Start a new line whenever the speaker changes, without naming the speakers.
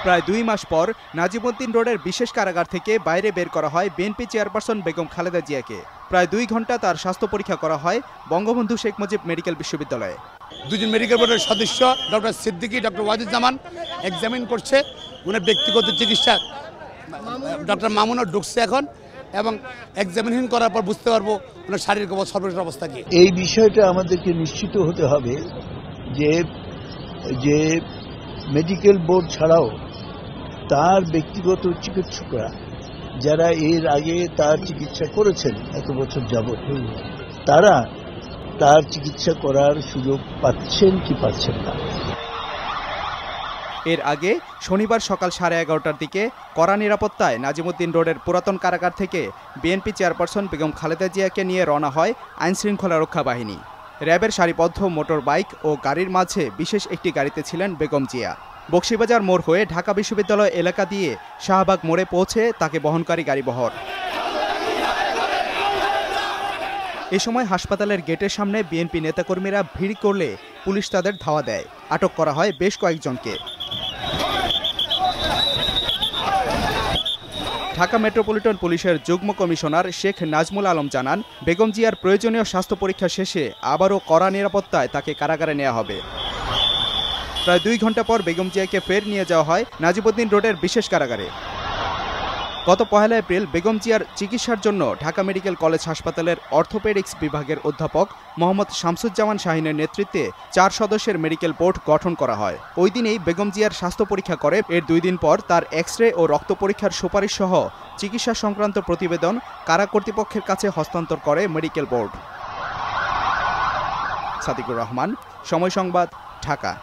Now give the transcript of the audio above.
প্রায় 2 মাস পর নাজিমউদ্দিন রোডের বিশেষ কারাগার থেকে বাইরে বের করা হয় বিএনপি চেয়ারপারসন বেগম খালেদা জিয়াকে। প্রায় 2 ঘন্টা তার স্বাস্থ্য পরীক্ষা করা হয় বঙ্গবন্ধু শেখ মুজিব মেডিকেল বিশ্ববিদ্যালয়ে।
দুজন মেডিকেল বোর্ডের সদস্য ডক্টর সিদ্দিকী, ডক্টর ওয়াজিদুজ্জামান এক্সামিন করছে। উনি ব্যক্তিগত চিকিৎসা ডক্টর মামুনও ঢুকছে এখন, এবং এক্সামিনেশন করার পর বুঝতে পারবো ওনার শারীরিক সর্বশেষ অবস্থা কি।
এই বিষয়টা আমাদেরকে নিশ্চিত হতে হবে যে মেডিকেল বোর্ড ছাড়াও তার ব্যক্তিগত চিকিৎসকরা যারা এর আগে তার চিকিৎসা করেছেন এত বছর যাবৎ, তারা তার চিকিৎসা করার সুযোগ পাচ্ছেন কি পাচ্ছেন না।
এর আগে শনিবার সকাল 11:30টার দিকে কড়া নিরাপত্তায় নাজিমউদ্দিন রোডের পুরাতন কারাগার থেকে বিএনপি চেয়ারপারসন বেগম খালেদা জিয়াকে নিয়ে রওনা হয় আইনশৃঙ্খলা রক্ষা বাহিনী। র্যাবের সারিবদ্ধ মোটর বাইক ও গাড়ির মাঝে বিশেষ একটি গাড়িতে ছিলেন বেগম জিয়া। বকশীবাজার মোড় হয়ে ঢাকা বিশ্ববিদ্যালয় এলাকা দিয়ে শাহবাগ মোড়ে পৌঁছে তাকে বহনকারী গাড়িবহর। এ সময় হাসপাতালের গেটের সামনে বিএনপি নেতাকর্মীরা ভিড় করলে পুলিশ তাদের ধাওয়া দেয়। আটক করা হয় বেশ কয়েকজনকে। ঢাকা মেট্রোপলিটন পুলিশের যুগ্ম কমিশনার শেখ নাজমুল আলম জানান, বেগম জিয়ার প্রয়োজনীয় স্বাস্থ্য পরীক্ষা শেষে আবারও কড়া নিরাপত্তায় তাকে কারাগারে নেওয়া হবে। প্রায় 2 ঘন্টা পর বেগম জিয়াকে ফের নিয়ে যাওয়া হয় নাজিমউদ্দিন রোডের বিশেষ কারাগারে। গত 1 এপ্রিল বেগম জিয়ার চিকিৎসার জন্য ঢাকা মেডিকেল কলেজ হাসপাতালের অর্থোপেডিক্স বিভাগের অধ্যাপক মোহাম্মদ শামসুজ্জামান শাহিনের নেতৃত্বে 4 সদস্যের মেডিকেল বোর্ড গঠন করা হয়। ওই দিনেই বেগম জিয়ার স্বাস্থ্য পরীক্ষা করে। এর 2 দিন পর তার এক্স-রে ও রক্ত পরীক্ষার সুপারিশ সহ চিকিৎসা সংক্রান্ত প্রতিবেদন কারা কর্তৃপক্ষের কাছে হস্তান্তর করে মেডিকেল বোর্ড। সাদিকুর রহমান, সময় সংবাদ, ঢাকা।